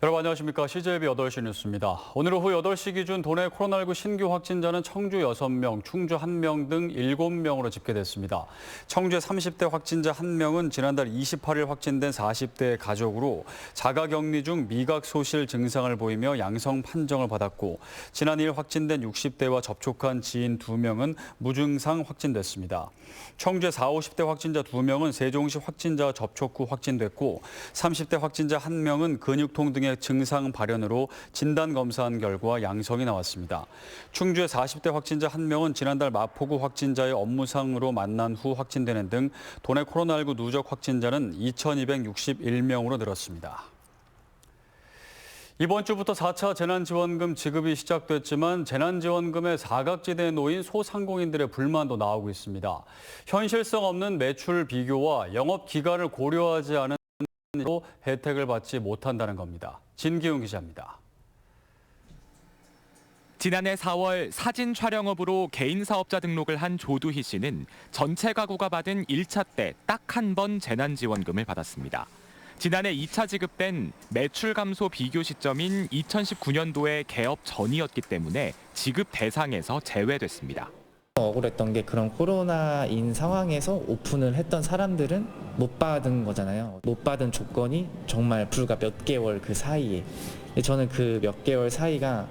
여러분 안녕하십니까. CJB 8시 뉴스입니다. 오늘 오후 8시 기준 도내 코로나19 신규 확진자는 청주 6명, 충주 1명 등 7명으로 집계됐습니다. 청주의 30대 확진자 1명은 지난달 28일 확진된 40대 가족으로 자가격리 중 미각소실 증상을 보이며 양성 판정을 받았고 지난 2일 확진된 60대와 접촉한 지인 2명은 무증상 확진됐습니다. 청주의 40, 50대 확진자 2명은 세종시 확진자 접촉 후 확진됐고 30대 확진자 1명은 근육통 등의 증상 발현으로 진단 검사한 결과 양성이 나왔습니다. 충주의 40대 확진자 1명은 지난달 마포구 확진자의 업무상으로 만난 후 확진되는 등 도내 코로나19 누적 확진자는 2,261명으로 늘었습니다. 이번 주부터 4차 재난지원금 지급이 시작됐지만 재난지원금의 사각지대에 놓인 소상공인들의 불만도 나오고 있습니다. 현실성 없는 매출 비교와 영업 기간을 고려하지 않은 로 혜택을 받지 못한다는 겁니다. 진기훈 기자입니다. 지난해 4월 사진 촬영업으로 개인 사업자 등록을 한 조두희 씨는 전체 가구가 받은 1차 때 딱 한 번 재난지원금을 받았습니다. 지난해 2차 지급된 매출 감소 비교 시점인 2019년도의 개업 전이었기 때문에 지급 대상에서 제외됐습니다. 억울했던 게 그런 코로나인 상황에서 오픈을 했던 사람들은 못 받은 거잖아요. 못 받은 조건이 정말 불과 몇 개월 그 사이에. 저는 그 몇 개월 사이가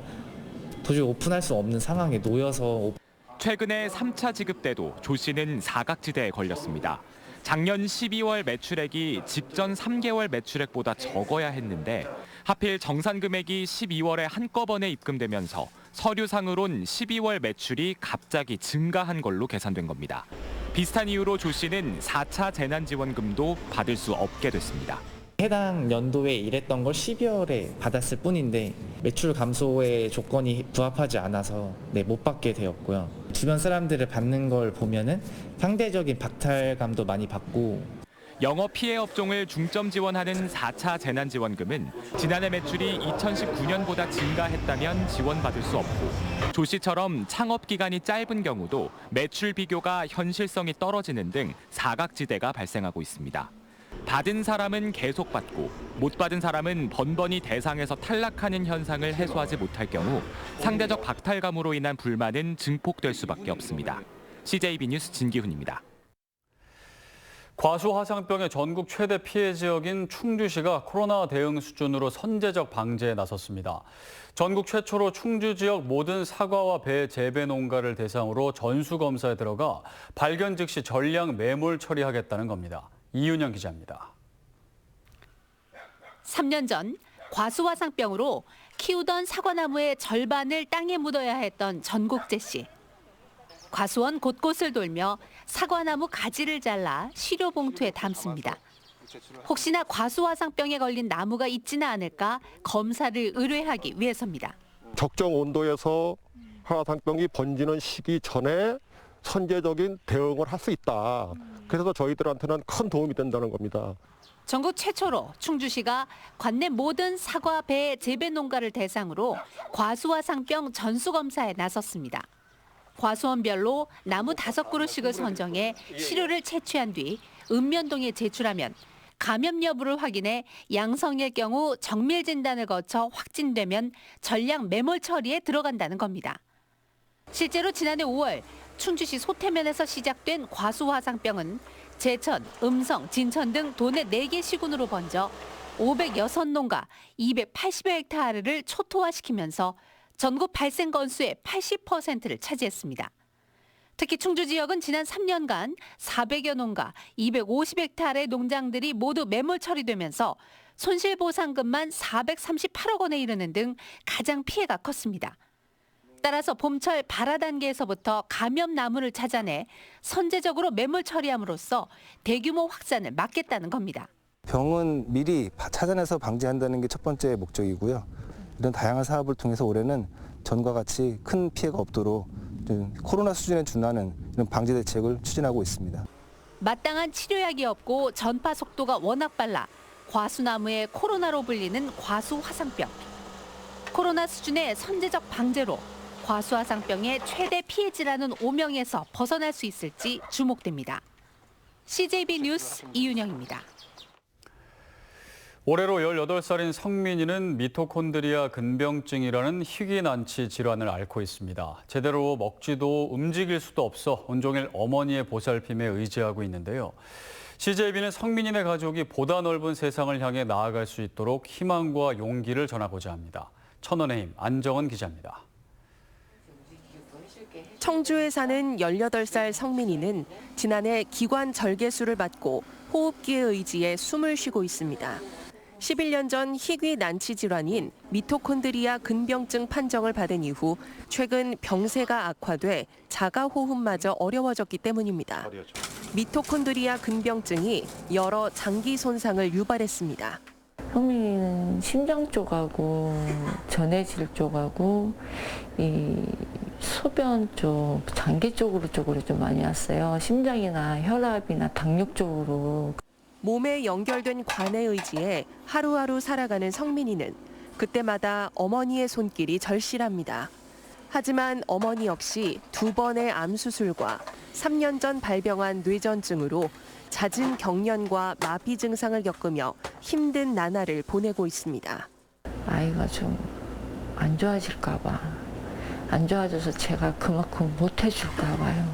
도저히 오픈할 수 없는 상황에 놓여서. 최근에 3차 지급 때도 조 씨는 사각지대에 걸렸습니다. 작년 12월 매출액이 직전 3개월 매출액보다 적어야 했는데 하필 정산 금액이 12월에 한꺼번에 입금되면서 서류상으론 12월 매출이 갑자기 증가한 걸로 계산된 겁니다. 비슷한 이유로 조 씨는 4차 재난지원금도 받을 수 없게 됐습니다. 해당 연도에 일했던 걸 12월에 받았을 뿐인데 매출 감소의 조건이 부합하지 않아서 못 받게 되었고요. 주변 사람들을 받는 걸 보면은 상대적인 박탈감도 많이 받고. 영업 피해 업종을 중점 지원하는 4차 재난지원금은 지난해 매출이 2019년보다 증가했다면 지원받을 수 없고 조 씨처럼 창업 기간이 짧은 경우도 매출 비교가 현실성이 떨어지는 등 사각지대가 발생하고 있습니다. 받은 사람은 계속 받고 못 받은 사람은 번번이 대상에서 탈락하는 현상을 해소하지 못할 경우 상대적 박탈감으로 인한 불만은 증폭될 수밖에 없습니다. CJB 뉴스 진기훈입니다. 과수화상병의 전국 최대 피해 지역인 충주시가 코로나 대응 수준으로 선제적 방제에 나섰습니다. 전국 최초로 충주 지역 모든 사과와 배 재배 농가를 대상으로 전수검사에 들어가 발견 즉시 전량 매몰 처리하겠다는 겁니다. 이윤영 기자입니다. 3년 전 과수화상병으로 키우던 사과나무의 절반을 땅에 묻어야 했던 전국재 씨. 과수원 곳곳을 돌며 사과나무 가지를 잘라 시료 봉투에 담습니다. 혹시나 과수화상병에 걸린 나무가 있지는 않을까 검사를 의뢰하기 위해서입니다. 적정 온도에서 화상병이 번지는 시기 전에 선제적인 대응을 할 수 있다. 그래서 저희들한테는 큰 도움이 된다는 겁니다. 전국 최초로 충주시가 관내 모든 사과, 배 재배 농가를 대상으로 과수화상병 전수검사에 나섰습니다. 과수원별로 나무 5그루씩을 선정해 시료를 채취한 뒤 읍면동에 제출하면 감염 여부를 확인해 양성일 경우 정밀 진단을 거쳐 확진되면 전량 매몰 처리에 들어간다는 겁니다. 실제로 지난해 5월 충주시 소태면에서 시작된 과수화상병은 제천, 음성, 진천 등 도내 4개 시군으로 번져 506농가 280여 헥타르를 초토화시키면서 전국 발생 건수의 80%를 차지했습니다. 특히 충주 지역은 지난 3년간 400여 농가 250헥타르의 농장들이 모두 매몰 처리되면서 손실보상금만 438억 원에 이르는 등 가장 피해가 컸습니다. 따라서 봄철 발화 단계에서부터 감염 나무를 찾아내 선제적으로 매몰 처리함으로써 대규모 확산을 막겠다는 겁니다. 병은 미리 찾아내서 방지한다는 게 첫 번째 목적이고요. 이런 다양한 사업을 통해서 올해는 전과 같이 큰 피해가 없도록 코로나 수준에 준하는 이런 방지 대책을 추진하고 있습니다. 마땅한 치료약이 없고 전파 속도가 워낙 빨라 과수나무의 코로나로 불리는 과수화상병. 코로나 수준의 선제적 방제로 과수화상병의 최대 피해지라는 오명에서 벗어날 수 있을지 주목됩니다. CJB 뉴스 이윤영입니다. 올해로 18살인 성민이는 미토콘드리아 근병증이라는 희귀난치 질환을 앓고 있습니다. 제대로 먹지도 움직일 수도 없어 온종일 어머니의 보살핌에 의지하고 있는데요. CJB는 성민이네 가족이 보다 넓은 세상을 향해 나아갈 수 있도록 희망과 용기를 전하고자 합니다. 천원의 힘 안정은 기자입니다. 청주에 사는 18살 성민이는 지난해 기관 절개술을 받고 호흡기에 의지해 숨을 쉬고 있습니다. 11년 전 희귀 난치 질환인 미토콘드리아 근병증 판정을 받은 이후 최근 병세가 악화돼 자가 호흡마저 어려워졌기 때문입니다. 미토콘드리아 근병증이 여러 장기 손상을 유발했습니다. 성민이는 심장 쪽하고 전해질 쪽하고 이 소변 쪽, 장기 쪽으로 좀 많이 왔어요. 심장이나 혈압이나 당뇨 쪽으로. 몸에 연결된 관에 의지해 하루하루 살아가는 성민이는 그때마다 어머니의 손길이 절실합니다. 하지만 어머니 역시 2번의 암 수술과 3년 전 발병한 뇌전증으로 잦은 경련과 마비 증상을 겪으며 힘든 나날을 보내고 있습니다. 아이가 좀 안 좋아질까 봐. 안 좋아져서 제가 그만큼 못 해줄까 봐요.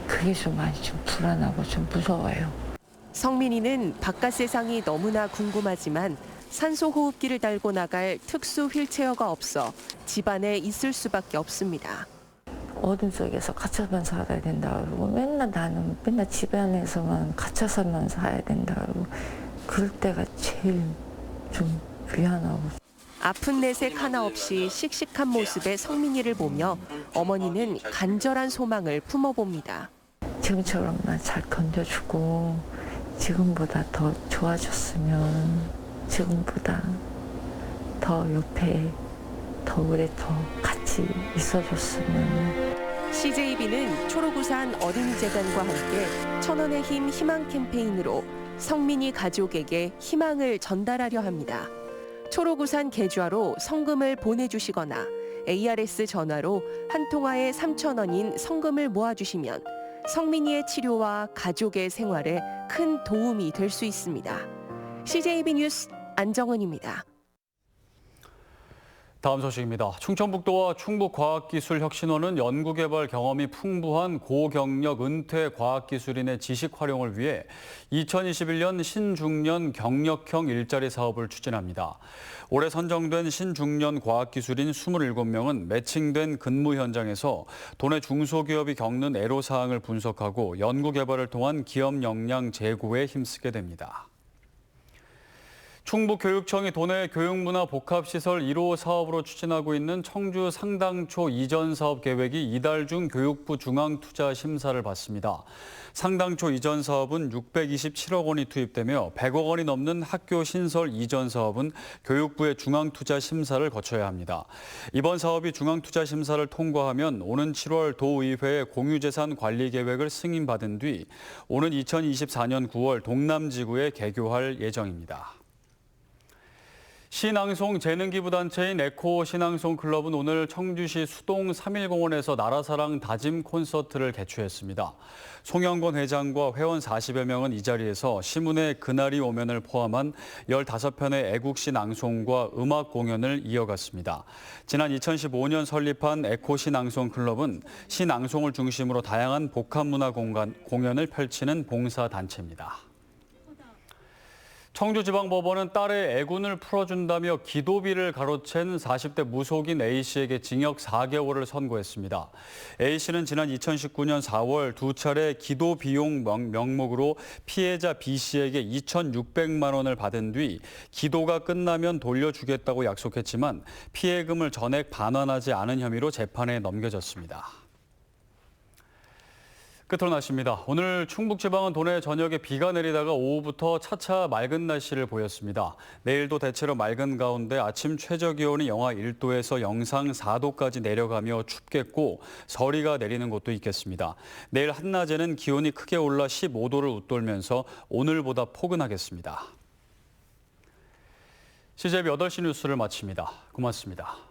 그게 좀 많이 좀 불안하고 좀 무서워요. 성민이는 바깥 세상이 너무나 궁금하지만 산소 호흡기를 달고 나갈 특수 휠체어가 없어 집안에 있을 수밖에 없습니다. 어둠 속에서 갇혀만 살아야 된다 그러고 나는 맨날 집안에서만 갇혀서만 살아야 된다 그러고 그럴 때가 제일 좀 미안하고. 아픈 내색 하나 없이 씩씩한 모습의 성민이를 보며 어머니는 간절한 소망을 품어봅니다. 지금처럼만 잘 견뎌주고 지금보다 더 좋아졌으면 지금보다 더 옆에 더 오래 더 같이 있어줬으면. CJB는 초록우산 어린이재단과 함께 천원의 힘 희망 캠페인으로 성민이 가족에게 희망을 전달하려 합니다. 초록우산 계좌로 성금을 보내주시거나 ARS 전화로 한 통화에 3,000원인 성금을 모아주시면 성민이의 치료와 가족의 생활에 큰 도움이 될 수 있습니다. CJB 뉴스 안정은입니다. 다음 소식입니다. 충청북도와 충북과학기술혁신원은 연구개발 경험이 풍부한 고경력 은퇴 과학기술인의 지식 활용을 위해 2021년 신중년 경력형 일자리 사업을 추진합니다. 올해 선정된 신중년 과학기술인 27명은 매칭된 근무 현장에서 도내 중소기업이 겪는 애로사항을 분석하고 연구개발을 통한 기업 역량 제고에 힘쓰게 됩니다. 충북교육청이 도내 교육문화 복합시설 1호 사업으로 추진하고 있는 청주 상당초 이전 사업 계획이 이달 중 교육부 중앙투자 심사를 받습니다. 상당초 이전 사업은 627억 원이 투입되며 100억 원이 넘는 학교 신설 이전 사업은 교육부의 중앙투자 심사를 거쳐야 합니다. 이번 사업이 중앙투자 심사를 통과하면 오는 7월 도의회의 공유재산 관리 계획을 승인받은 뒤 오는 2024년 9월 동남지구에 개교할 예정입니다. 신앙송 재능기부단체인 에코 신앙송 클럽은 오늘 청주시 수동 3.1공원에서 나라사랑 다짐 콘서트를 개최했습니다. 송영권 회장과 회원 40여 명은 이 자리에서 시문의 그날이 오면을 포함한 15편의 애국시 낭송과 음악 공연을 이어갔습니다. 지난 2015년 설립한 에코 신앙송 클럽은 신앙송을 중심으로 다양한 복합문화 공연을 펼치는 봉사단체입니다. 청주지방법원은 딸의 애군을 풀어준다며 기도비를 가로챈 40대 무속인 A씨에게 징역 4개월을 선고했습니다. A씨는 지난 2019년 4월 2차례 기도 비용 명목으로 피해자 B씨에게 2,600만 원을 받은 뒤 기도가 끝나면 돌려주겠다고 약속했지만 피해금을 전액 반환하지 않은 혐의로 재판에 넘겨졌습니다. 끝으로 날씨입니다. 오늘 충북지방은 도내 저녁에 비가 내리다가 오후부터 차차 맑은 날씨를 보였습니다. 내일도 대체로 맑은 가운데 아침 최저기온이 영하 1도에서 영상 4도까지 내려가며 춥겠고 서리가 내리는 곳도 있겠습니다. 내일 한낮에는 기온이 크게 올라 15도를 웃돌면서 오늘보다 포근하겠습니다. CJB 8시 뉴스를 마칩니다. 고맙습니다.